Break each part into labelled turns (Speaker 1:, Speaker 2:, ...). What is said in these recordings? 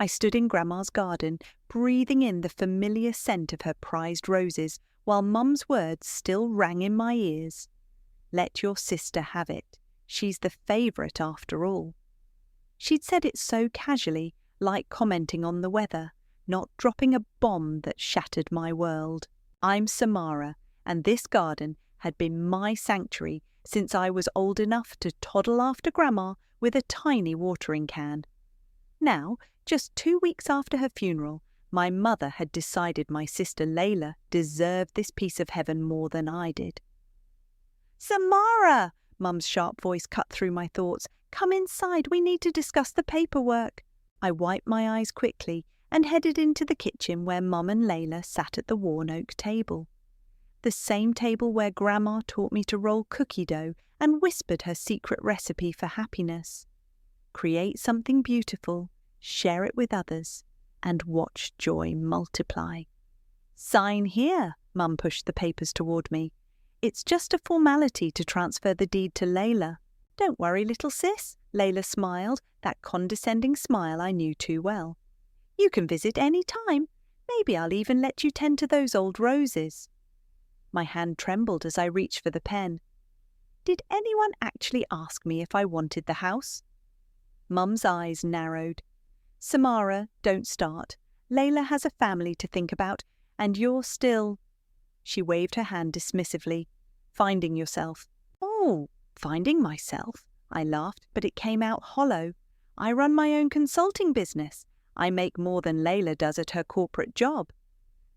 Speaker 1: I stood in Grandma's garden, breathing in the familiar scent of her prized roses, while Mum's words still rang in my ears. Let your sister have it. She's the favourite after all. She'd said it so casually, like commenting on the weather, not dropping a bomb that shattered my world. I'm Samara, and this garden had been my sanctuary since I was old enough to toddle after Grandma with a tiny watering can. Now, just 2 weeks after her funeral, my mother had decided my sister Layla deserved this piece of heaven more than I did. "Samara!" Mum's sharp voice cut through my thoughts. "Come inside, we need to discuss the paperwork." I wiped my eyes quickly and headed into the kitchen where Mum and Layla sat at the worn oak table. The same table where Grandma taught me to roll cookie dough and whispered her secret recipe for happiness. Create something beautiful, share it with others, and watch joy multiply. "Sign here," Mum pushed the papers toward me. "It's just a formality to transfer the deed to Layla." "Don't worry, little sis," Layla smiled, that condescending smile I knew too well. "You can visit any time. Maybe I'll even let you tend to those old roses." My hand trembled as I reached for the pen. Did anyone actually ask me if I wanted the house? Mum's eyes narrowed. "Samara, don't start. Layla has a family to think about, and you're still—" She waved her hand dismissively. "Finding yourself." "Oh, finding myself?" I laughed, but it came out hollow. "I run my own consulting business. I make more than Layla does at her corporate job."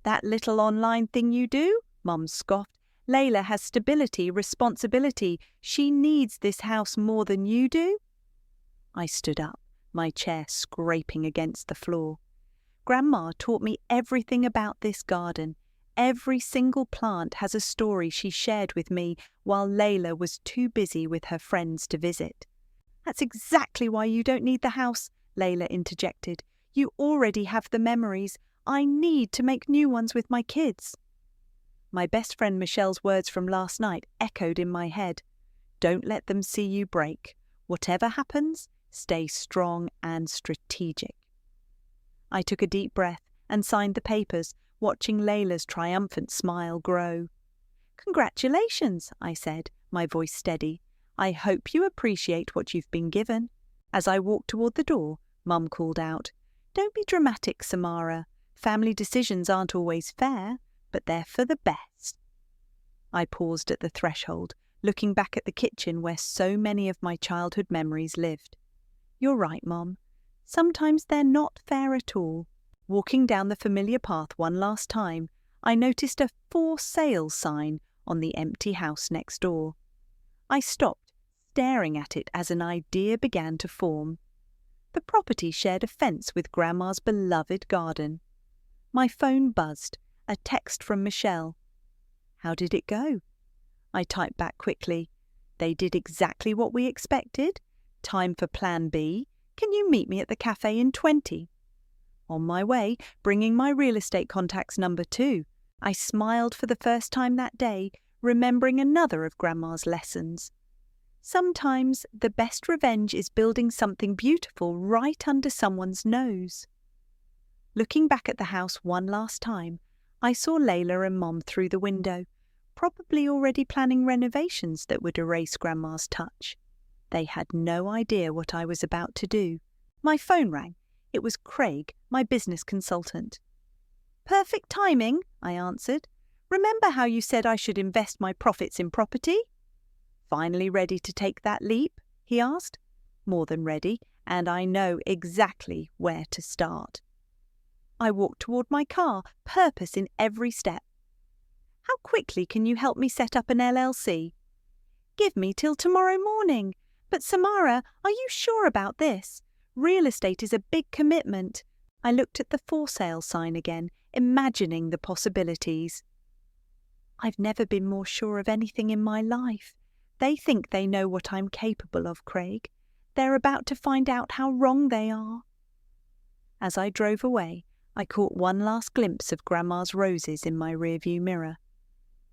Speaker 1: "That little online thing you do?" Mum scoffed. "Layla has stability, responsibility. She needs this house more than you do." I stood up, my chair scraping against the floor. Grandma taught me everything about this garden. Every single plant has a story she shared with me while Layla was too busy with her friends to visit. "That's exactly why you don't need the house," Layla interjected. "You already have the memories. I need to make new ones with my kids." My best friend Michelle's words from last night echoed in my head. Don't let them see you break. Whatever happens, stay strong and strategic. I took a deep breath and signed the papers, watching Layla's triumphant smile grow. "Congratulations," I said, my voice steady. "I hope you appreciate what you've been given." As I walked toward the door, Mum called out, "Don't be dramatic, Samara. Family decisions aren't always fair, but they're for the best." I paused at the threshold, looking back at the kitchen where so many of my childhood memories lived. "You're right, Mom. Sometimes they're not fair at all." Walking down the familiar path one last time, I noticed a "for sale" sign on the empty house next door. I stopped, staring at it as an idea began to form. The property shared a fence with Grandma's beloved garden. My phone buzzed, a text from Michelle. "How did it go?" I typed back quickly. "They did exactly what we expected. Time for Plan B. Can you meet me at the cafe in 20? On my way, bringing my real estate contact's number too. I smiled for the first time that day, remembering another of Grandma's lessons. Sometimes the best revenge is building something beautiful right under someone's nose. Looking back at the house one last time, I saw Layla and Mom through the window, probably already planning renovations that would erase Grandma's touch. They had no idea what I was about to do. My phone rang. It was Craig, my business consultant. "Perfect timing," I answered. "Remember how you said I should invest my profits in property?" "Finally ready to take that leap?" he asked. "More than ready, and I know exactly where to start." I walked toward my car, purpose in every step. "How quickly can you help me set up an LLC?" "Give me till tomorrow morning." "But Samara, are you sure about this? Real estate is a big commitment." I looked at the for sale sign again, imagining the possibilities. I've never been more sure of anything in my life. They think they know what I'm capable of, Craig. They're about to find out how wrong they are. As I drove away, I caught one last glimpse of Grandma's roses in my rearview mirror.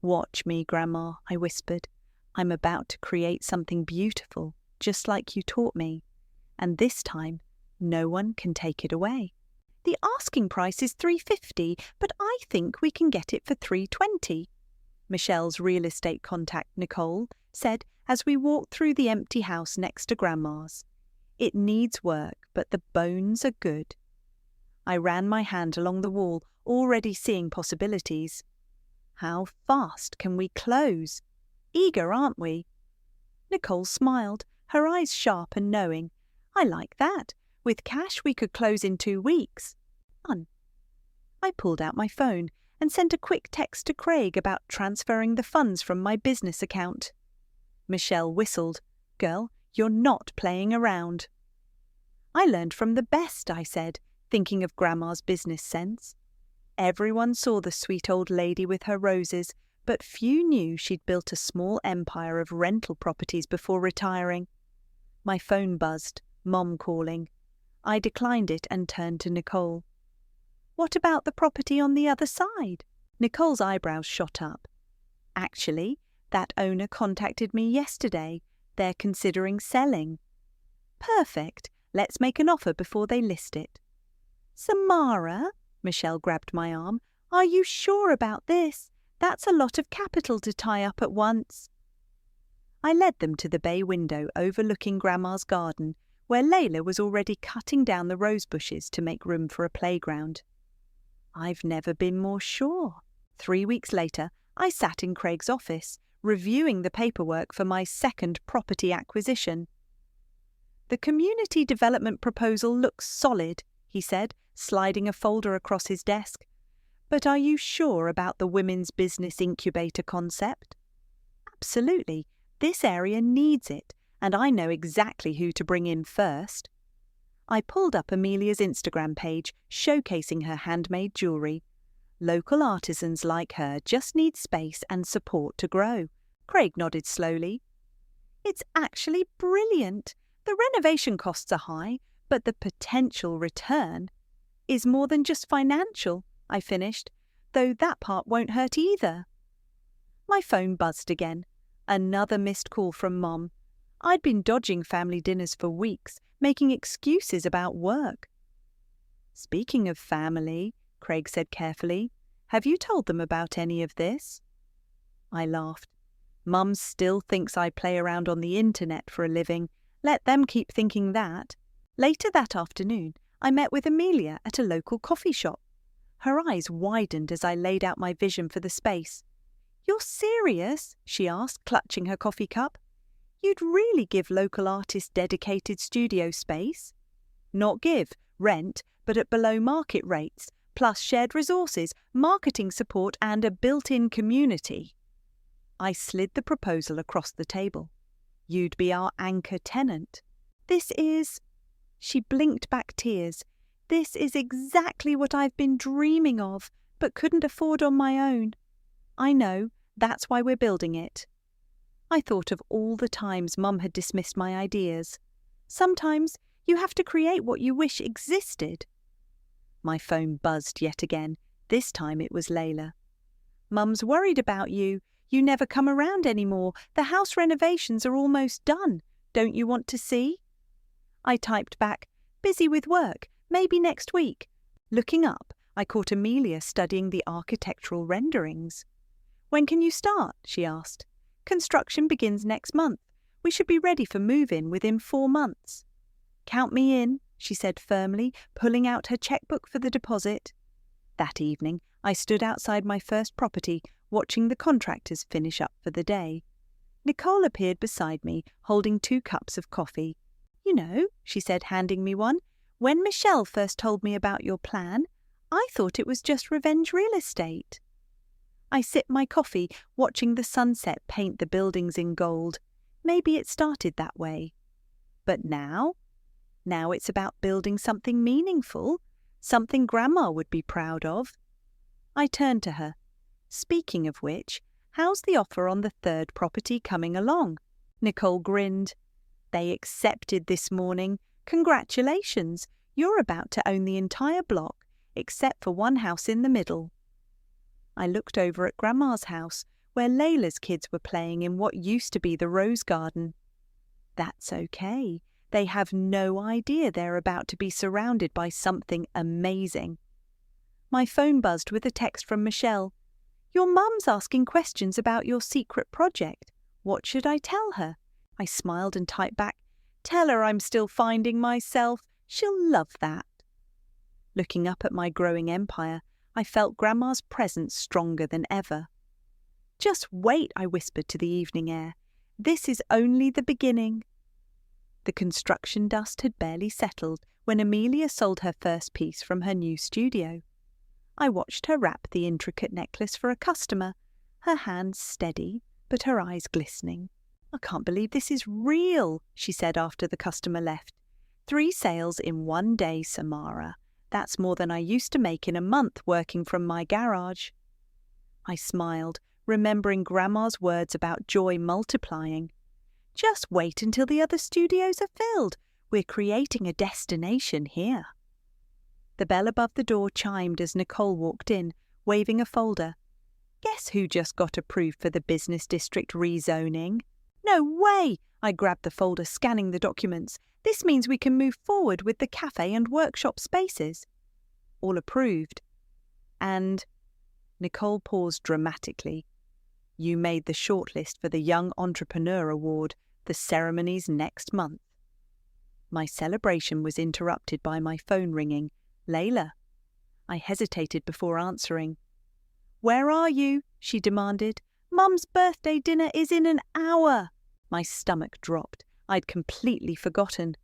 Speaker 1: "Watch me, Grandma," I whispered. "I'm about to create something beautiful, just like you taught me. And this time, no one can take it away." The asking price is $350, but I think we can get it for $320. Michelle's real estate contact, Nicole, said as we walked through the empty house next to Grandma's. It needs work, but the bones are good. I ran my hand along the wall, already seeing possibilities. How fast can we close? Eager, aren't we? Nicole smiled, her eyes sharp and knowing. I like that. With cash we could close in 2 weeks. Fun. I pulled out my phone and sent a quick text to Craig about transferring the funds from my business account. Michelle whistled. Girl, you're not playing around. I learned from the best, I said, thinking of Grandma's business sense. Everyone saw the sweet old lady with her roses, but few knew she'd built a small empire of rental properties before retiring. My phone buzzed, Mom calling. I declined it and turned to Nicole. What about the property on the other side? Nicole's eyebrows shot up. Actually, that owner contacted me yesterday. They're considering selling. Perfect. Let's make an offer before they list it. Samara, Michelle grabbed my arm, are you sure about this? That's a lot of capital to tie up at once. I led them to the bay window overlooking Grandma's garden, where Layla was already cutting down the rose bushes to make room for a playground. I've never been more sure. 3 weeks later, I sat in Craig's office, reviewing the paperwork for my second property acquisition. The community development proposal looks solid, he said, sliding a folder across his desk. But are you sure about the women's business incubator concept? Absolutely. This area needs it, and I know exactly who to bring in first. I pulled up Amelia's Instagram page, showcasing her handmade jewellery. Local artisans like her just need space and support to grow. Craig nodded slowly. It's actually brilliant. The renovation costs are high, but the potential return is more than just financial, I finished, though that part won't hurt either. My phone buzzed again. Another missed call from Mom. I'd been dodging family dinners for weeks, making excuses about work. Speaking of family, Craig said carefully, have you told them about any of this? I laughed. Mum still thinks I play around on the internet for a living. Let them keep thinking that. Later that afternoon, I met with Amelia at a local coffee shop. Her eyes widened as I laid out my vision for the space. You're serious? She asked, clutching her coffee cup. You'd really give local artists dedicated studio space? Not give, rent, but at below market rates, plus shared resources, marketing support and a built-in community. I slid the proposal across the table. You'd be our anchor tenant. This is... She blinked back tears. This is exactly what I've been dreaming of, but couldn't afford on my own. I know, that's why we're building it. I thought of all the times Mum had dismissed my ideas. Sometimes you have to create what you wish existed. My phone buzzed yet again. This time it was Layla. Mum's worried about you. You never come around anymore. The house renovations are almost done. Don't you want to see? I typed back, busy with work, maybe next week. Looking up, I caught Amelia studying the architectural renderings. When can you start? She asked. Construction begins next month. We should be ready for move-in within 4 months. Count me in, she said firmly, pulling out her checkbook for the deposit. That evening, I stood outside my first property, watching the contractors finish up for the day. Nicole appeared beside me, holding 2 cups of coffee. You know, she said, handing me one, when Michelle first told me about your plan, I thought it was just revenge real estate. I sipped my coffee, watching the sunset paint the buildings in gold. Maybe it started that way. But now? Now it's about building something meaningful, something Grandma would be proud of. I turned to her. Speaking of which, how's the offer on the 3rd property coming along? Nicole grinned. They accepted this morning. Congratulations. You're about to own the entire block, except for one house in the middle. I looked over at Grandma's house, where Layla's kids were playing in what used to be the rose garden. That's okay. They have no idea they're about to be surrounded by something amazing. My phone buzzed with a text from Michelle. "Your mum's asking questions about your secret project. What should I tell her?" I smiled and typed back, "Tell her I'm still finding myself. She'll love that." Looking up at my growing empire, I felt Grandma's presence stronger than ever. "Just wait," I whispered to the evening air. "This is only the beginning." The construction dust had barely settled when Amelia sold her first piece from her new studio. I watched her wrap the intricate necklace for a customer, her hands steady, but her eyes glistening. "I can't believe this is real," she said after the customer left. 3 sales in 1 day, Samara. That's more than I used to make in a month working from my garage." I smiled, remembering Grandma's words about joy multiplying. "Just wait until the other studios are filled. We're creating a destination here." The bell above the door chimed as Nicole walked in, waving a folder. "Guess who just got approved for the business district rezoning?" "No way!" I grabbed the folder, scanning the documents. "This means we can move forward with the cafe and workshop spaces." "All approved. And," Nicole paused dramatically, "you made the shortlist for the Young Entrepreneur Award. The ceremony's next month." My celebration was interrupted by my phone ringing. "Layla." I hesitated before answering. "Where are you?" she demanded. "Mum's birthday dinner is in an hour." My stomach dropped. I'd completely forgotten.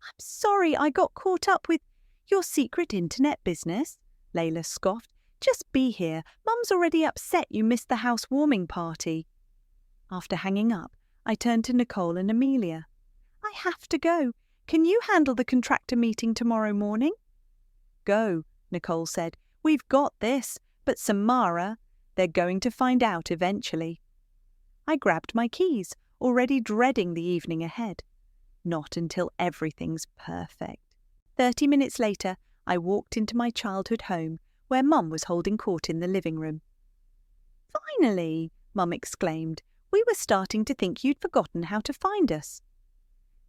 Speaker 1: "I'm sorry, I got caught up with your secret internet business," Layla scoffed. "Just be here. Mum's already upset you missed the housewarming party." After hanging up, I turned to Nicole and Amelia. "I have to go. Can you handle the contractor meeting tomorrow morning?" "Go," Nicole said. "We've got this. But Samara, they're going to find out eventually." I grabbed my keys, already dreading the evening ahead. Not until everything's perfect. 30 minutes later, I walked into my childhood home, where Mum was holding court in the living room. "Finally!" Mum exclaimed. "We were starting to think you'd forgotten how to find us."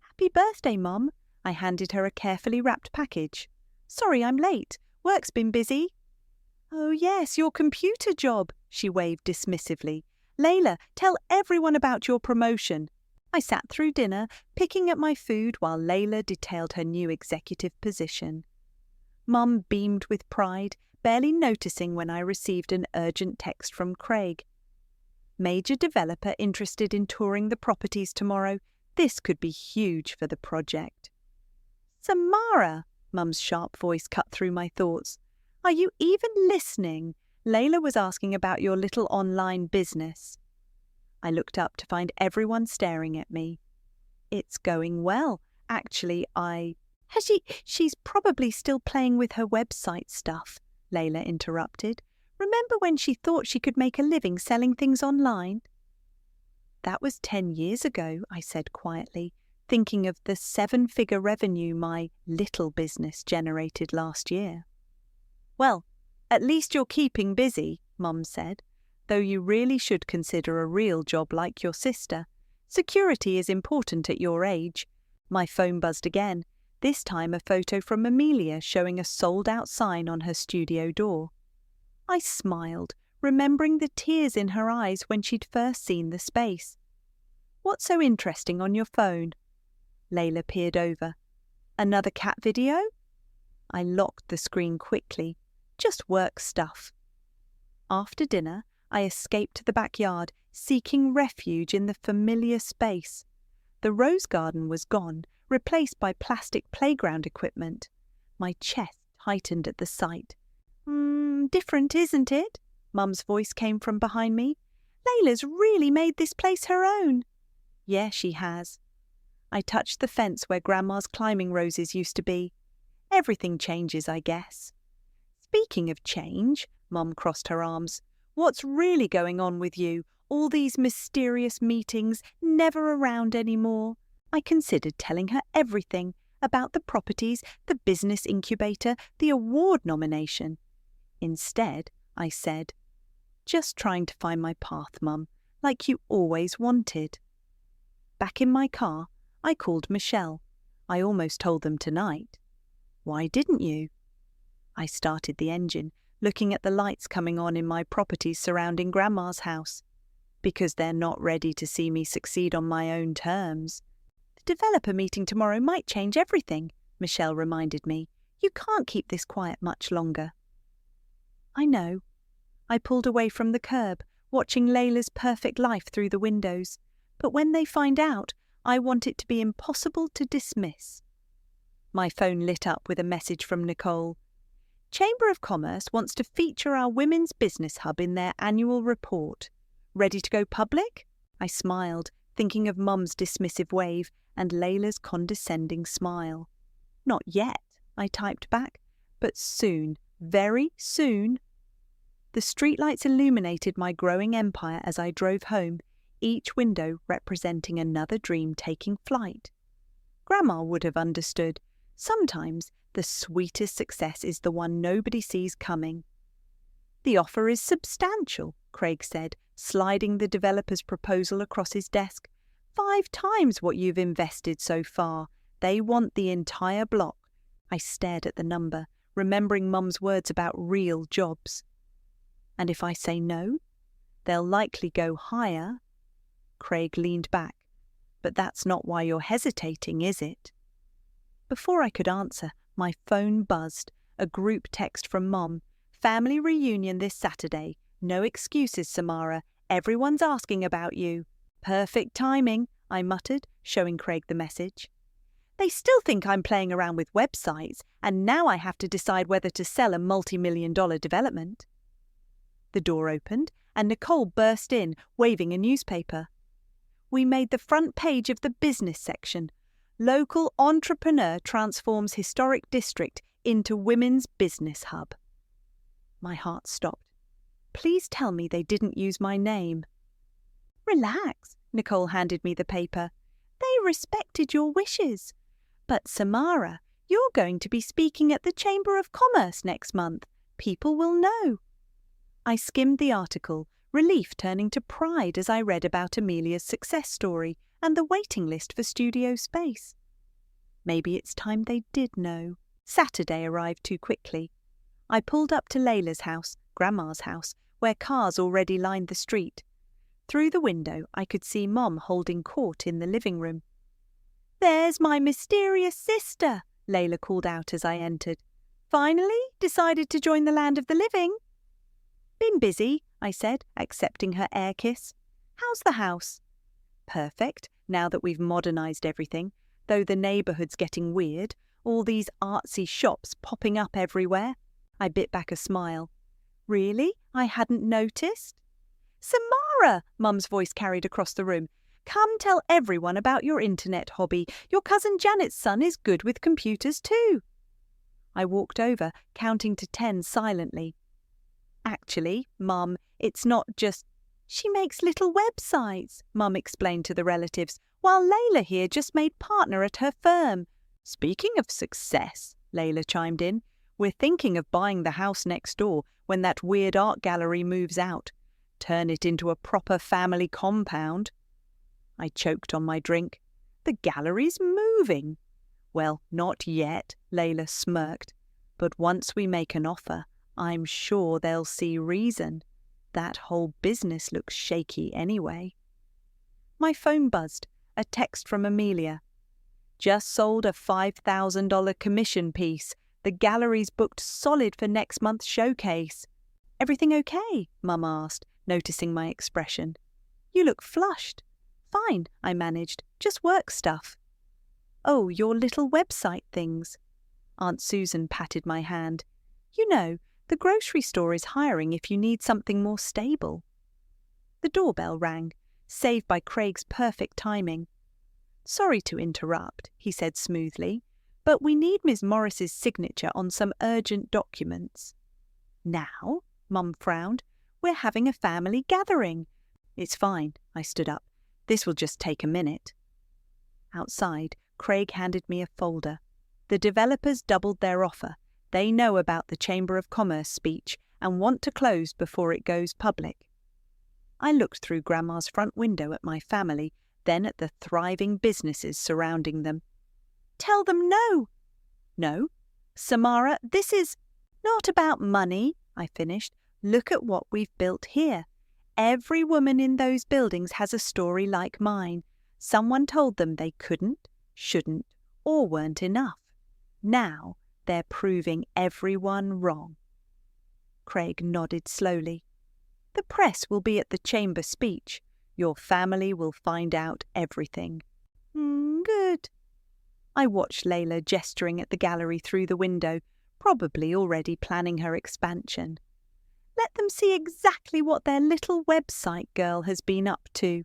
Speaker 1: "Happy birthday, Mum." I handed her a carefully wrapped package. "Sorry I'm late. Work's been busy." "Oh yes, your computer job," she waved dismissively. "Layla, tell everyone about your promotion." I sat through dinner, picking at my food while Layla detailed her new executive position. Mum beamed with pride, barely noticing when I received an urgent text from Craig. "Major developer interested in touring the properties tomorrow. This could be huge for the project." "Samara," Mum's sharp voice cut through my thoughts. "Are you even listening? Layla was asking about your little online business." I looked up to find everyone staring at me. "It's going well. Actually, She's probably still playing with her website stuff," Layla interrupted. "Remember when she thought she could make a living selling things online?" "That was 10 years ago," I said quietly, thinking of the 7-figure revenue my little business generated last year. "Well, at least you're keeping busy," Mum said, "though you really should consider a real job like your sister. Security is important at your age." My phone buzzed again, this time a photo from Amelia showing a sold-out sign on her studio door. I smiled, remembering the tears in her eyes when she'd first seen the space. "What's so interesting on your phone?" Layla peered over. "Another cat video?" I locked the screen quickly. "Just work stuff." After dinner, I escaped to the backyard, seeking refuge in the familiar space. The rose garden was gone, replaced by plastic playground equipment. My chest tightened at the sight. Different, isn't it?" Mum's voice came from behind me. "Layla's really made this place her own." "Yeah, she has." I touched the fence where Grandma's climbing roses used to be. Everything changes, I guess. "Speaking of change," Mum crossed her arms, "what's really going on with you? All these mysterious meetings, never around anymore." I considered telling her everything about the properties, the business incubator, the award nomination. Instead, I said, "Just trying to find my path, Mum, like you always wanted." Back in my car, I called Michelle. I almost told them tonight. Why didn't you? I started the engine, looking at the lights coming on in my properties surrounding Grandma's house. Because they're not ready to see me succeed on my own terms. The developer meeting tomorrow might change everything, Michelle reminded me. You can't keep this quiet much longer. I know. I pulled away from the curb, watching Layla's perfect life through the windows. But when they find out, I want it to be impossible to dismiss. My phone lit up with a message from Nicole. Chamber of Commerce wants to feature our Women's Business Hub in their annual report. Ready to go public? I smiled, thinking of Mum's dismissive wave and Layla's condescending smile. Not yet, I typed back, but soon, very soon. The streetlights illuminated my growing empire as I drove home, each window representing another dream taking flight. Grandma would have understood. Sometimes the sweetest success is the one nobody sees coming. The offer is substantial, Craig said, sliding the developer's proposal across his desk. 5 times what you've invested so far. They want the entire block. I stared at the number, remembering Mum's words about real jobs. And if I say no, they'll likely go higher. Craig leaned back. But that's not why you're hesitating, is it? Before I could answer, my phone buzzed. A group text from Mum. Family reunion this Saturday. No excuses, Samara. Everyone's asking about you. Perfect timing, I muttered, showing Craig the message. They still think I'm playing around with websites, and now I have to decide whether to sell a multi-million-dollar development. The door opened, and Nicole burst in, waving a newspaper. We made the front page of the business section. Local entrepreneur transforms historic district into women's business hub. My heart stopped. Please tell me they didn't use my name. Relax, Nicole handed me the paper. They respected your wishes. But Samara, you're going to be speaking at the Chamber of Commerce next month. People will know. I skimmed the article, relief turning to pride as I read about Amelia's success story and the waiting list for studio space. Maybe it's time they did know. Saturday arrived too quickly. I pulled up to Layla's house, Grandma's house, where cars already lined the street. Through the window, I could see Mom holding court in the living room. There's my mysterious sister, Layla called out as I entered. Finally decided to join the land of the living. Been busy, I said, accepting her air kiss. How's the house? Perfect, now that we've modernised everything, though the neighbourhood's getting weird, all these artsy shops popping up everywhere. I bit back a smile. Really? I hadn't noticed? Samara, Mum's voice carried across the room. Come tell everyone about your internet hobby. Your cousin Janet's son is good with computers too. I walked over, counting to 10 silently. Actually, Mum, it's not just... She makes little websites, Mum explained to the relatives, while Layla here just made partner at her firm. Speaking of success, Layla chimed in, we're thinking of buying the house next door when that weird art gallery moves out. Turn it into a proper family compound. I choked on my drink. The gallery's moving. Well, not yet, Layla smirked. But once we make an offer, I'm sure they'll see reason. That whole business looks shaky anyway. My phone buzzed. A text from Amelia. Just sold a $5,000 commission piece. The gallery's booked solid for next month's showcase. Everything okay? Mum asked, noticing my expression. You look flushed. Fine, I managed. Just work stuff. Oh, your little website things. Aunt Susan patted my hand. You know, the grocery store is hiring if you need something more stable. The doorbell rang, saved by Craig's perfect timing. Sorry to interrupt, he said smoothly, but we need Ms. Morris's signature on some urgent documents. Now? Mum frowned. We're having a family gathering. It's fine, I stood up. This will just take a minute. Outside, Craig handed me a folder. The developers doubled their offer. They know about the Chamber of Commerce speech and want to close before it goes public. I looked through Grandma's front window at my family, then at the thriving businesses surrounding them. Tell them no. No, Samara, this is not about money, I finished. Look at what we've built here. Every woman in those buildings has a story like mine. Someone told them they couldn't, shouldn't, or weren't enough. Now they're proving everyone wrong. Craig nodded slowly. The press will be at the chamber speech. Your family will find out everything. Good. I watched Layla gesturing at the gallery through the window, probably already planning her expansion. Let them see exactly what their little website girl has been up to.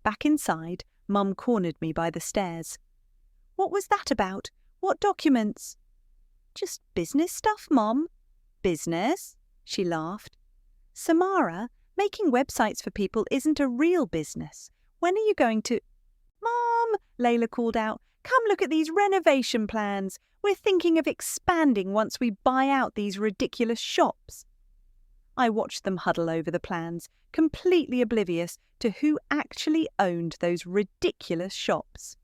Speaker 1: Back inside, Mum cornered me by the stairs. What was that about? What documents? Just business stuff, Mom. Business? She laughed. Samara, making websites for people isn't a real business. When are you going to... Mom, Layla called out, come look at these renovation plans. We're thinking of expanding once we buy out these ridiculous shops. I watched them huddle over the plans, completely oblivious to who actually owned those ridiculous shops.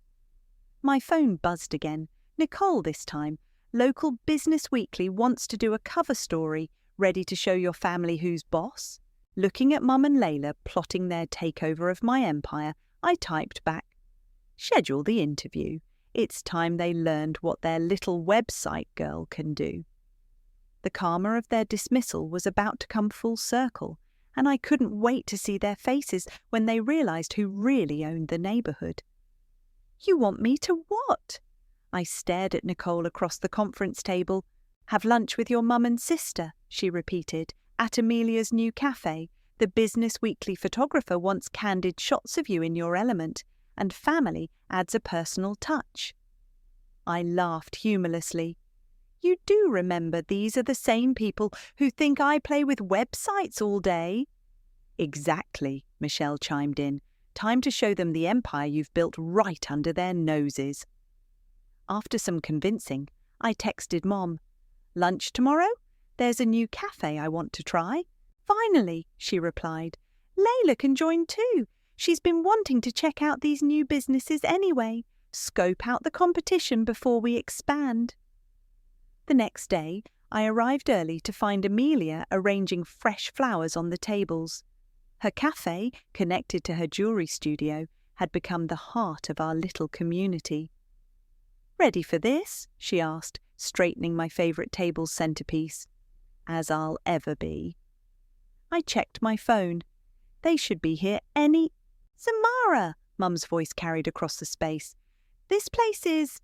Speaker 1: My phone buzzed again. Nicole this time. Local Business Weekly wants to do a cover story. Ready to show your family who's boss? Looking at Mum and Layla plotting their takeover of my empire, I typed back, schedule the interview. It's time they learned what their little website girl can do. The karma of their dismissal was about to come full circle, and I couldn't wait to see their faces when they realised who really owned the neighbourhood. You want me to what? I stared at Nicole across the conference table. Have lunch with your mum and sister, she repeated, at Amelia's new cafe. The Business Weekly photographer wants candid shots of you in your element, and family adds a personal touch. I laughed humorlessly. You do remember these are the same people who think I play with websites all day? Exactly, Michelle chimed in. Time to show them the empire you've built right under their noses. After some convincing, I texted Mom. Lunch tomorrow? There's a new cafe I want to try. Finally, she replied. Layla can join too. She's been wanting to check out these new businesses anyway. Scope out the competition before we expand. The next day, I arrived early to find Amelia arranging fresh flowers on the tables. Her cafe, connected to her jewellery studio, had become the heart of our little community. Ready for this? She asked, straightening my favourite table's centrepiece. As I'll ever be. I checked my phone. They should be here any... Samara, Mum's voice carried across the space. This place is...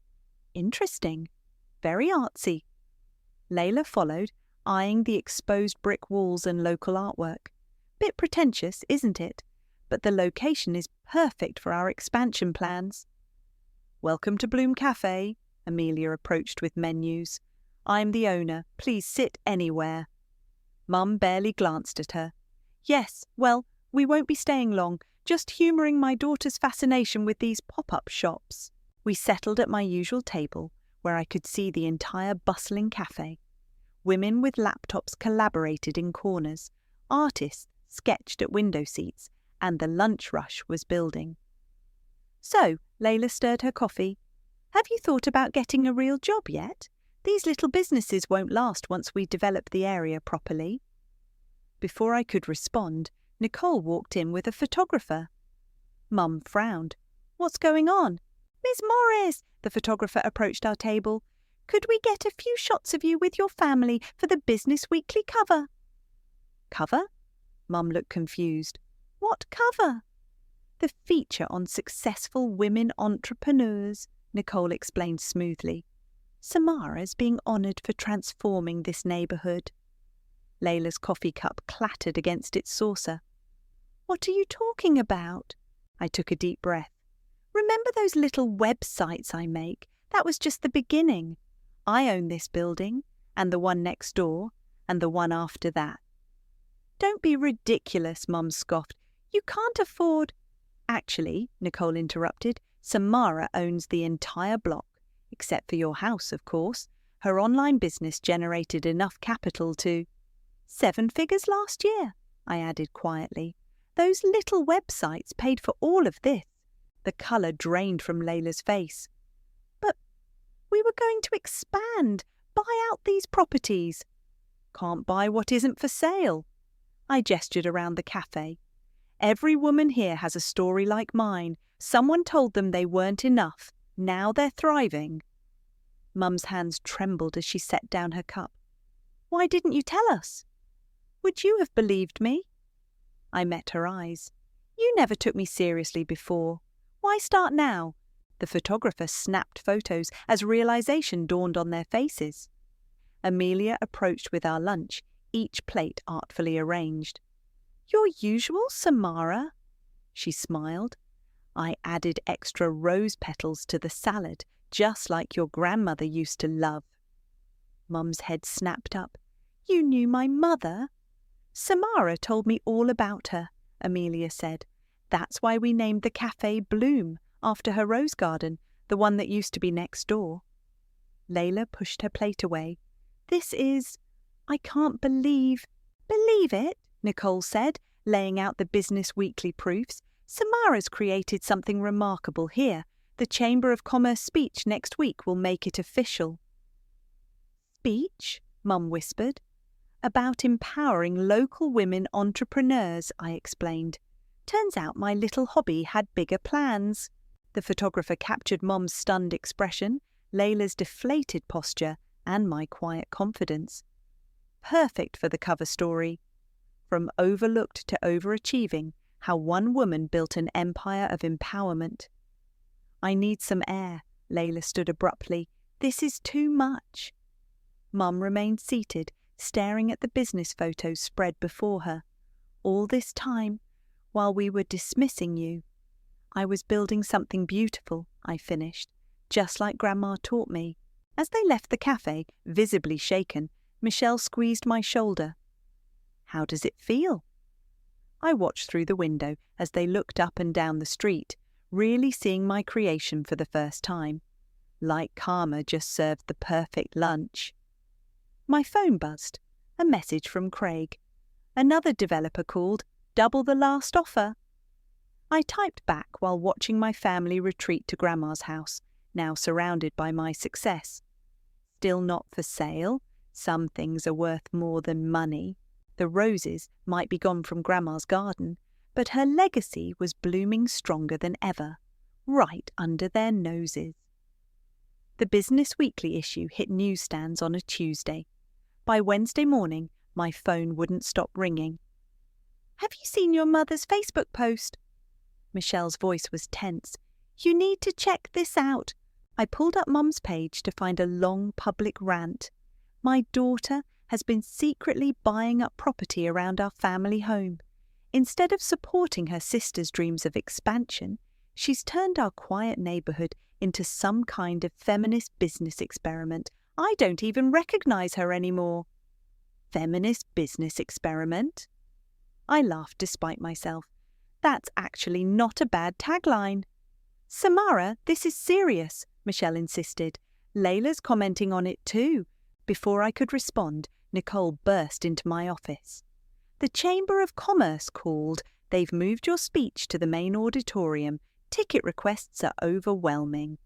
Speaker 1: interesting. Very artsy. Layla followed, eyeing the exposed brick walls and local artwork. Bit pretentious, isn't it? But the location is perfect for our expansion plans. Welcome to Bloom Cafe, Amelia approached with menus. I'm the owner. Please sit anywhere. Mum barely glanced at her. Yes, well, we won't be staying long, just humouring my daughter's fascination with these pop-up shops. We settled at my usual table, where I could see the entire bustling cafe. Women with laptops collaborated in corners, artists sketched at window seats, and the lunch rush was building. So, Layla stirred her coffee. Have you thought about getting a real job yet? These little businesses won't last once we develop the area properly. Before I could respond, Nicole walked in with a photographer. Mum frowned. What's going on? Miss Morris, the photographer approached our table. Could we get a few shots of you with your family for the Business Weekly cover? Cover? Mum looked confused. What cover? The feature on successful women entrepreneurs, Nicole explained smoothly. Samara's being honoured for transforming this neighbourhood. Layla's coffee cup clattered against its saucer. What are you talking about? I took a deep breath. Remember those little websites I make? That was just the beginning. I own this building, and the one next door, and the one after that. Don't be ridiculous, Mum scoffed. You can't afford... Actually, Nicole interrupted, Samara owns the entire block, except for your house, of course. Her online business generated enough capital to... 7 figures last year, I added quietly. Those little websites paid for all of this. The colour drained from Layla's face. But We were going to expand, buy out these properties. Can't buy what isn't for sale. I gestured around the cafe. Every woman here has a story like mine. Someone told them they weren't enough. Now they're thriving. Mum's hands trembled as she set down her cup. Why didn't you tell us? Would you have believed me? I met her eyes. You never took me seriously before. Why start now? The photographer snapped photos as realization dawned on their faces. Amelia approached with our lunch, each plate artfully arranged. Your usual, Samara? She smiled. I added extra rose petals to the salad, just like your grandmother used to love. Mum's head snapped up. You knew my mother? Samara told me all about her, Amelia said. That's why we named the cafe Bloom, after her rose garden, the one that used to be next door. Layla pushed her plate away. I can't believe. Believe it, Nicole said, laying out the Business Weekly proofs. Samara's created something remarkable here. The Chamber of Commerce speech next week will make it official. Speech? Mum whispered. About empowering local women entrepreneurs, I explained. Turns out my little hobby had bigger plans. The photographer captured Mum's stunned expression, Layla's deflated posture, and my quiet confidence. Perfect for the cover story. From overlooked to overachieving, how one woman built an empire of empowerment. I need some air, Layla stood abruptly. This is too much. Mum remained seated, staring at the business photos spread before her. All this time, while we were dismissing you, I was building something beautiful, I finished, just like Grandma taught me. As they left the cafe, visibly shaken, Michelle squeezed my shoulder. How does it feel? I watched through the window as they looked up and down the street, really seeing my creation for the first time. Like karma just served the perfect lunch. My phone buzzed. A message from Craig. Another developer called. Double the last offer. I typed back while watching my family retreat to Grandma's house, now surrounded by my success. Still not for sale. Some things are worth more than money. The roses might be gone from Grandma's garden, but her legacy was blooming stronger than ever, right under their noses. The Business Weekly issue hit newsstands on a Tuesday. By Wednesday morning, my phone wouldn't stop ringing. Have you seen your mother's Facebook post? Michelle's voice was tense. You need to check this out. I pulled up Mum's page to find a long public rant. My daughter has been secretly buying up property around our family home. Instead of supporting her sister's dreams of expansion, she's turned our quiet neighborhood into some kind of feminist business experiment. I don't even recognize her anymore. Feminist business experiment? I laughed despite myself. That's actually not a bad tagline. Samara, this is serious, Michelle insisted. Layla's commenting on it too. Before I could respond, Nicole burst into my office. The Chamber of Commerce called. They've moved your speech to the main auditorium. Ticket requests are overwhelming.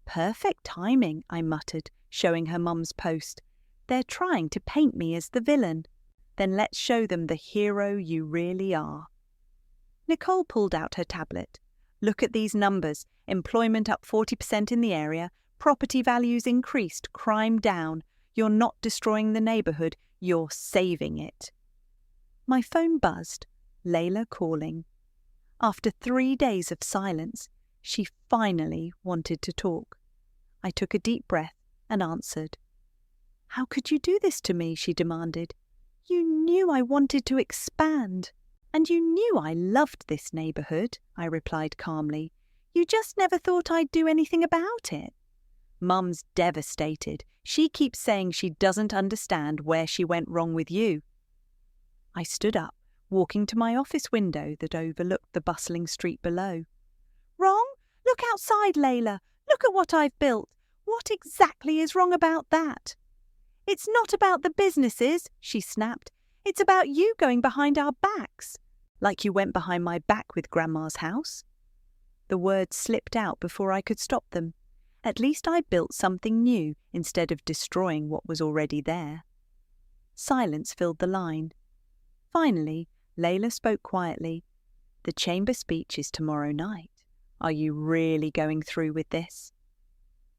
Speaker 1: Perfect timing, I muttered, showing her Mum's post. They're trying to paint me as the villain. Then let's show them the hero you really are. Nicole pulled out her tablet. Look at these numbers. Employment up 40% in the area. Property values increased. Crime down. You're not destroying the neighborhood. You're saving it. My phone buzzed. Layla calling. After 3 days of silence, she finally wanted to talk. I took a deep breath and answered. How could you do this to me? She demanded. You knew I wanted to expand. And you knew I loved this neighborhood, I replied calmly. You just never thought I'd do anything about it. Mum's devastated. She keeps saying she doesn't understand where she went wrong with you. I stood up, walking to my office window that overlooked the bustling street below. Wrong? Look outside, Layla. Look at what I've built. What exactly is wrong about that? It's not about the businesses, she snapped. It's about you going behind our backs. Like you went behind my back with Grandma's house? The words slipped out before I could stop them. At least I built something new instead of destroying what was already there. Silence filled the line. Finally, Layla spoke quietly. The chamber speech is tomorrow night. Are you really going through with this?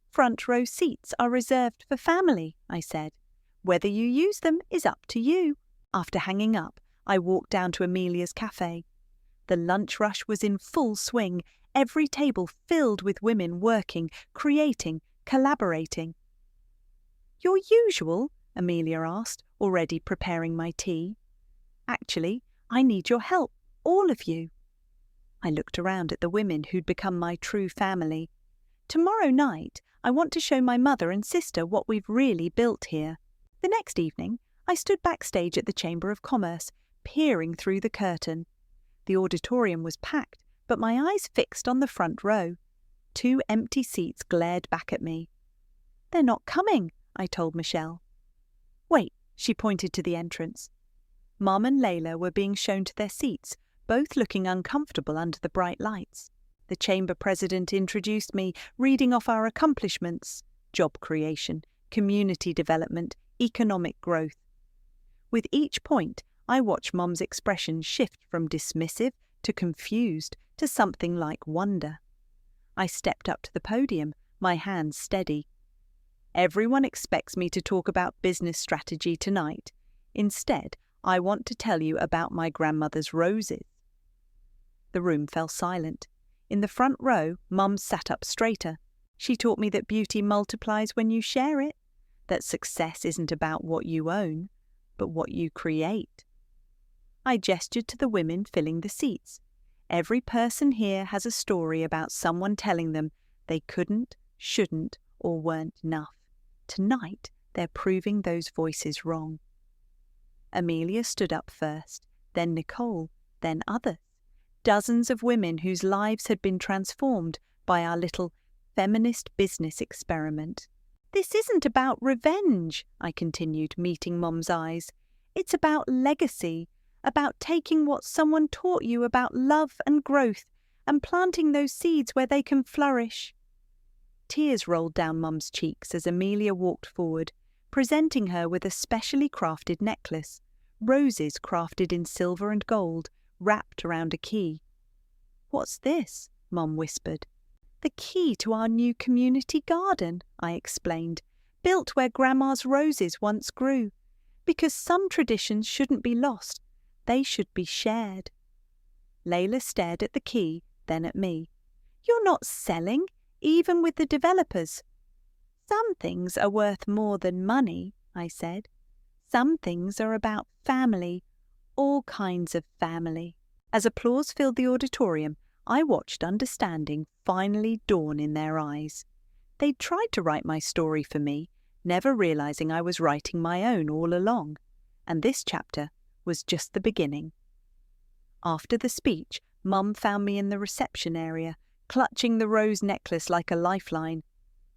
Speaker 1: Front row seats are reserved for family, I said. Whether you use them is up to you. After hanging up, I walked down to Amelia's cafe. The lunch rush was in full swing, every table filled with women working, creating, collaborating. Your usual? Amelia asked, already preparing my tea. Actually, I need your help, all of you. I looked around at the women who'd become my true family. Tomorrow night, I want to show my mother and sister what we've really built here. The next evening, I stood backstage at the Chamber of Commerce, peering through the curtain. The auditorium was packed, but my eyes fixed on the front row. 2 empty seats glared back at me. They're not coming, I told Michelle. Wait, she pointed to the entrance. Mum and Layla were being shown to their seats, both looking uncomfortable under the bright lights. The chamber president introduced me, reading off our accomplishments: job creation, community development, economic growth. With each point, I watched Mum's expression shift from dismissive to confused to something like wonder. I stepped up to the podium, my hands steady. Everyone expects me to talk about business strategy tonight. Instead, I want to tell you about my grandmother's roses. The room fell silent. In the front row, Mum sat up straighter. She taught me that beauty multiplies when you share it, that success isn't about what you own, but what you create. I gestured to the women filling the seats. Every person here has a story about someone telling them they couldn't, shouldn't, or weren't enough. Tonight, they're proving those voices wrong. Amelia stood up first, then Nicole, then others. Dozens of women whose lives had been transformed by our little feminist business experiment. This isn't about revenge, I continued, meeting Mum's eyes. It's about legacy, about taking what someone taught you about love and growth and planting those seeds where they can flourish. Tears rolled down Mum's cheeks as Amelia walked forward, presenting her with a specially crafted necklace, roses crafted in silver and gold, wrapped around a key. What's this? Mum whispered. The key to our new community garden, I explained, built where Grandma's roses once grew. Because some traditions shouldn't be lost, they should be shared. Layla stared at the key, then at me. You're not selling, even with the developers. Some things are worth more than money, I said. Some things are about family, all kinds of family. As applause filled the auditorium, I watched understanding finally dawn in their eyes. They'd tried to write my story for me, never realizing I was writing my own all along, and this chapter was just the beginning. After the speech, Mum found me in the reception area, clutching the rose necklace like a lifeline.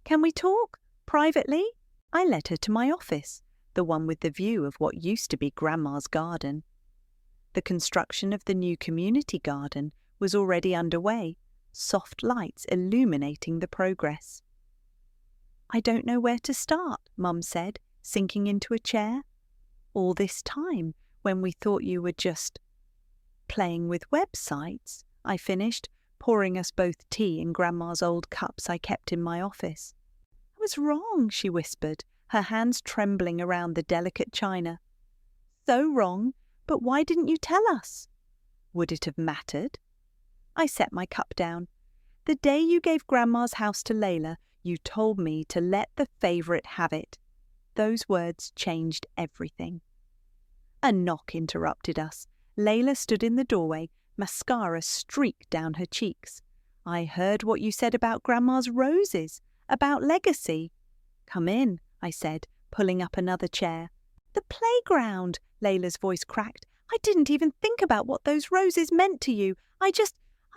Speaker 1: Can we talk? Privately? I led her to my office, the one with the view of what used to be Grandma's garden. The construction of the new community garden was already underway, soft lights illuminating the progress. I don't know where to start, Mum said, sinking into a chair. All this time, when we thought you were just playing with websites, I finished, pouring us both tea in Grandma's old cups I kept in my office. I was wrong, she whispered, her hands trembling around the delicate china. So wrong, but why didn't you tell us? Would it have mattered? I set my cup down. The day you gave Grandma's house to Layla, you told me to let the favourite have it. Those words changed everything. A knock interrupted us. Layla stood in the doorway, mascara streaked down her cheeks. I heard what you said about Grandma's roses, about legacy. Come in, I said, pulling up another chair. The playground, Layla's voice cracked. I didn't even think about what those roses meant to you. I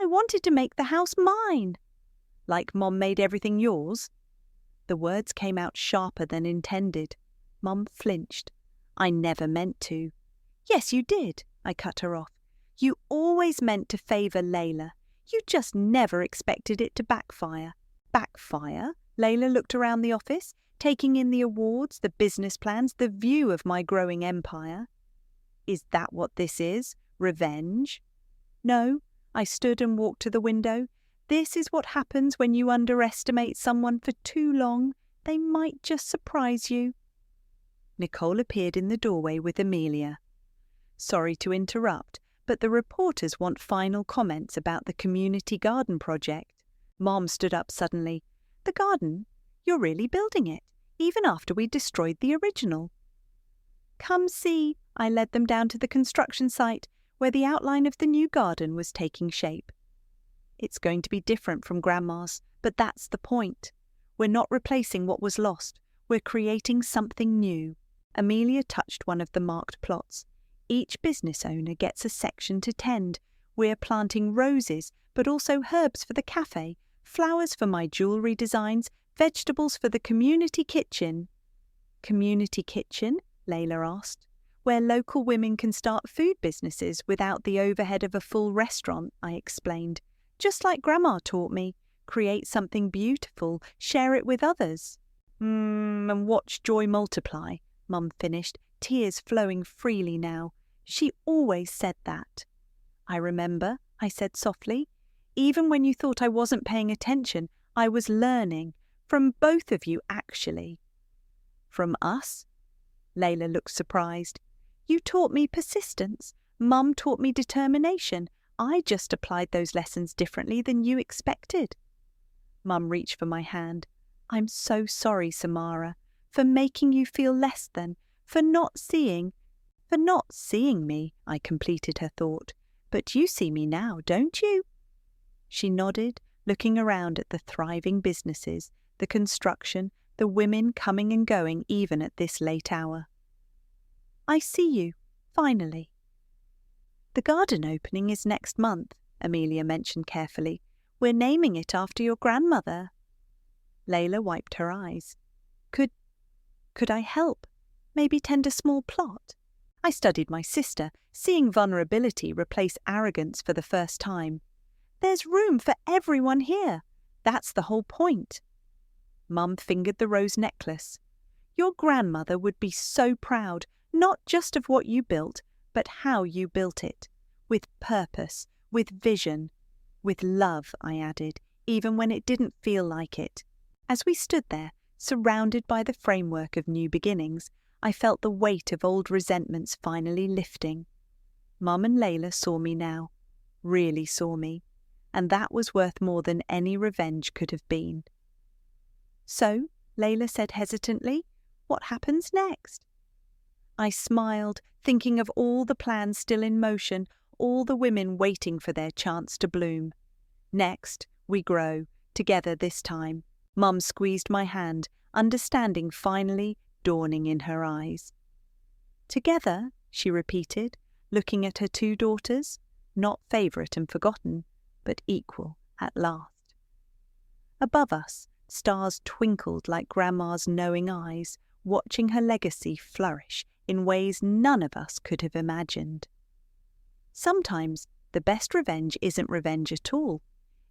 Speaker 1: wanted to make the house mine. Like Mom made everything yours? The words came out sharper than intended. Mum flinched. I never meant to. Yes, you did, I cut her off. You always meant to favour Layla. You just never expected it to backfire. Backfire? Layla looked around the office, taking in the awards, the business plans, the view of my growing empire. Is that what this is? Revenge? No, I stood and walked to the window. This is what happens when you underestimate someone for too long. They might just surprise you. Nicole appeared in the doorway with Amelia. Sorry to interrupt, but the reporters want final comments about the community garden project. Mom stood up suddenly. The garden? You're really building it, even after we destroyed the original. Come see. I led them down to the construction site, where the outline of the new garden was taking shape. It's going to be different from Grandma's, but that's the point. We're not replacing what was lost. We're creating something new. Amelia touched one of the marked plots. Each business owner gets a section to tend. We're planting roses, but also herbs for the cafe, flowers for my jewellery designs, vegetables for the community kitchen. Community kitchen? Layla asked. Where local women can start food businesses without the overhead of a full restaurant, I explained. Just like Grandma taught me. Create something beautiful, share it with others. And watch joy multiply, Mum finished, tears flowing freely now. She always said that. I remember, I said softly. Even when you thought I wasn't paying attention, I was learning. From both of you, actually. From us? Layla looked surprised. You taught me persistence. Mum taught me determination. I just applied those lessons differently than you expected. Mum reached for my hand. I'm so sorry, Samara, for making you feel less than, for not seeing me, I completed her thought. But you see me now, don't you? She nodded, looking around at the thriving businesses, the construction, the women coming and going even at this late hour. I see you, finally. The garden opening is next month, Amelia mentioned carefully. We're naming it after your grandmother. Layla wiped her eyes. Could I help? Maybe tend a small plot? I studied my sister, seeing vulnerability replace arrogance for the first time. There's room for everyone here. That's the whole point. Mum fingered the rose necklace. Your grandmother would be so proud, not just of what you built, but how you built it. With purpose, with vision, with love, I added, even when it didn't feel like it. As we stood there, surrounded by the framework of new beginnings, I felt the weight of old resentments finally lifting. Mum and Layla saw me now, really saw me, and that was worth more than any revenge could have been. So, Layla said hesitantly, what happens next? I smiled, thinking of all the plans still in motion, all the women waiting for their chance to bloom. Next, we grow, together this time. Mum squeezed my hand, understanding finally dawning in her eyes. Together, she repeated, looking at her two daughters, not favourite and forgotten, but equal at last. Above us, stars twinkled like Grandma's knowing eyes, watching her legacy flourish in ways none of us could have imagined. Sometimes the best revenge isn't revenge at all.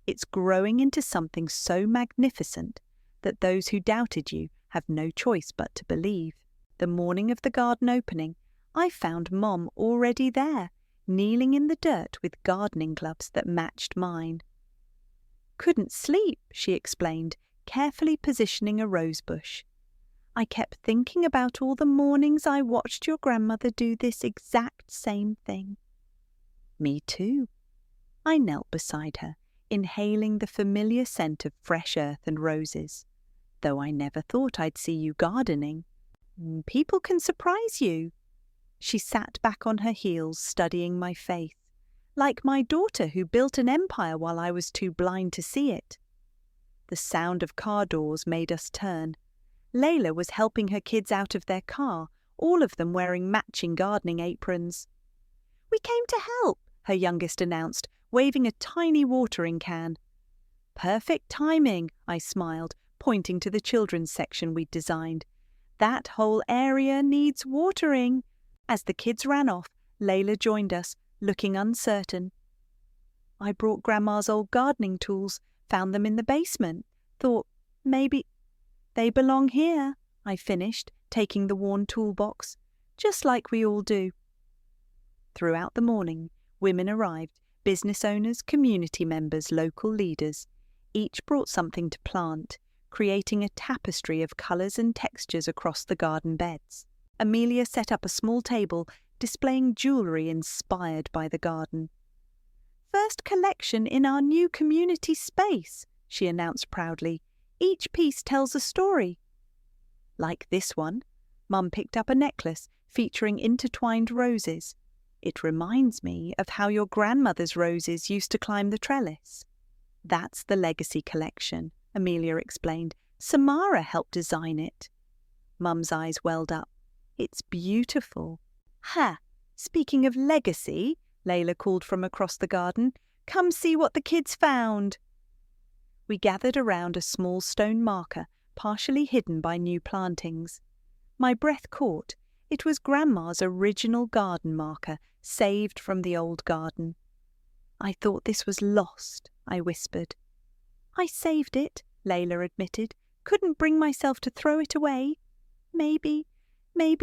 Speaker 1: It's growing into something so magnificent that those who doubted you have no choice but to believe. The morning of the garden opening, I found Mom already there, kneeling in the dirt with gardening gloves that matched mine. Couldn't sleep, she explained, carefully positioning a rose bush. I kept thinking about all the mornings I watched your grandmother do this exact same thing. Me too. I knelt beside her, inhaling the familiar scent of fresh earth and roses. Though I never thought I'd see you gardening. People can surprise you. She sat back on her heels, studying my faith, like my daughter who built an empire while I was too blind to see it. The sound of car doors made us turn. Layla was helping her kids out of their car, all of them wearing matching gardening aprons. We came to help, her youngest announced, waving a tiny watering can. Perfect timing, I smiled, pointing to the children's section we'd designed. That whole area needs watering. As the kids ran off, Layla joined us, looking uncertain. I brought Grandma's old gardening tools, found them in the basement. Thought, maybe They belong here, I finished, taking the worn toolbox, just like we all do. Throughout the morning, women arrived, business owners, community members, local leaders. Each brought something to plant, creating a tapestry of colours and textures across the garden beds. Amelia set up a small table, displaying jewellery inspired by the garden. "First collection in our new community space," she announced proudly. "Each piece tells a story." Like this one, Mum picked up a necklace featuring intertwined roses. "It reminds me of how your grandmother's roses used to climb the trellis." "That's the legacy collection," Amelia explained. "Samara helped design it." Mum's eyes welled up. "It's beautiful." "Ha! Speaking of legacy," Layla called from across the garden, "come see what the kids found." We gathered around a small stone marker, partially hidden by new plantings. My breath caught. It was Grandma's original garden marker, saved from the old garden. "I thought this was lost," I whispered. "I saved it," Layla admitted. "Couldn't bring myself to throw it away. Maybe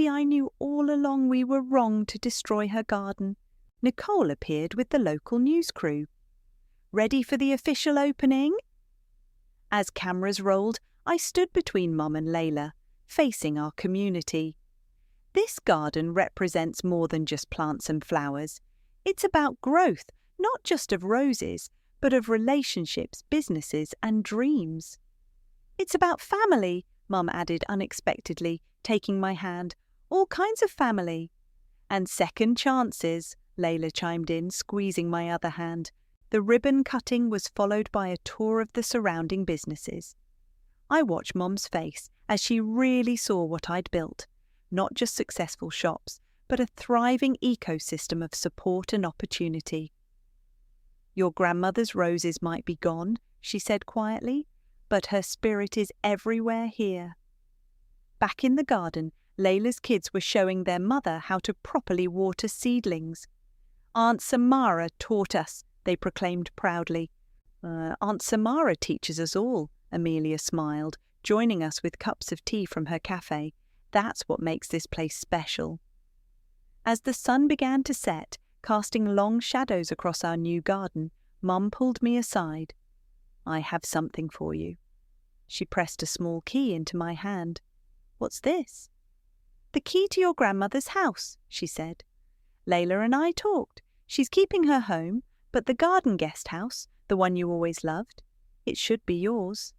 Speaker 1: I knew all along we were wrong to destroy her garden." Nicole appeared with the local news crew. "Ready for the official opening?" As cameras rolled, I stood between Mum and Layla, facing our community. This garden represents more than just plants and flowers. It's about growth, not just of roses, but of relationships, businesses, and dreams. "It's about family," Mum added unexpectedly, taking my hand. "All kinds of family." "And second chances," Layla chimed in, squeezing my other hand. The ribbon cutting was followed by a tour of the surrounding businesses. I watched Mum's face as she really saw what I'd built. Not just successful shops, but a thriving ecosystem of support and opportunity. "Your grandmother's roses might be gone," she said quietly, "but her spirit is everywhere here." Back in the garden, Layla's kids were showing their mother how to properly water seedlings. "Aunt Samara taught us," they proclaimed proudly. Aunt Samara teaches us all," Amelia smiled, joining us with cups of tea from her cafe. "That's what makes this place special." As the sun began to set, casting long shadows across our new garden, Mum pulled me aside. "I have something for you." She pressed a small key into my hand. "What's this?" "The key to your grandmother's house," she said. "Layla and I talked. She's keeping her home, but the garden guest house, the one you always loved, it should be yours."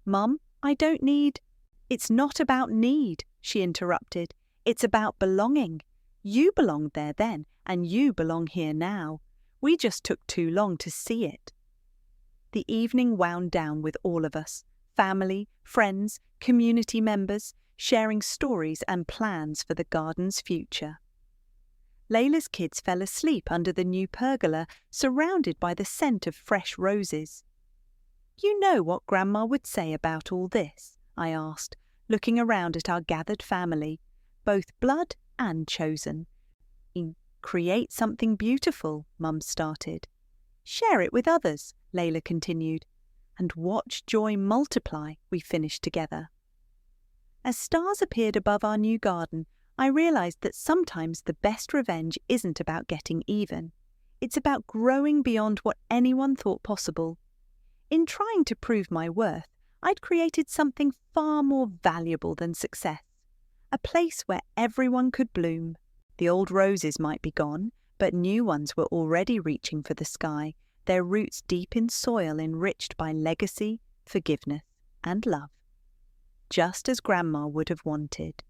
Speaker 1: "Mum, I don't need—" "It's not about need," she interrupted. "It's about belonging. You belonged there then, and you belong here now. We just took too long to see it." The evening wound down with all of us, family, friends, community members, sharing stories and plans for the garden's future. Layla's kids fell asleep under the new pergola, surrounded by the scent of fresh roses. "You know what Grandma would say about all this?" I asked, looking around at our gathered family, both blood and chosen. "Create something beautiful," Mum started. "Share it with others," Layla continued. "And watch joy multiply," we finished together. As stars appeared above our new garden, I realized that sometimes the best revenge isn't about getting even. It's about growing beyond what anyone thought possible. In trying to prove my worth, I'd created something far more valuable than success. A place where everyone could bloom. The old roses might be gone, but new ones were already reaching for the sky, their roots deep in soil enriched by legacy, forgiveness, and love. Just as Grandma would have wanted.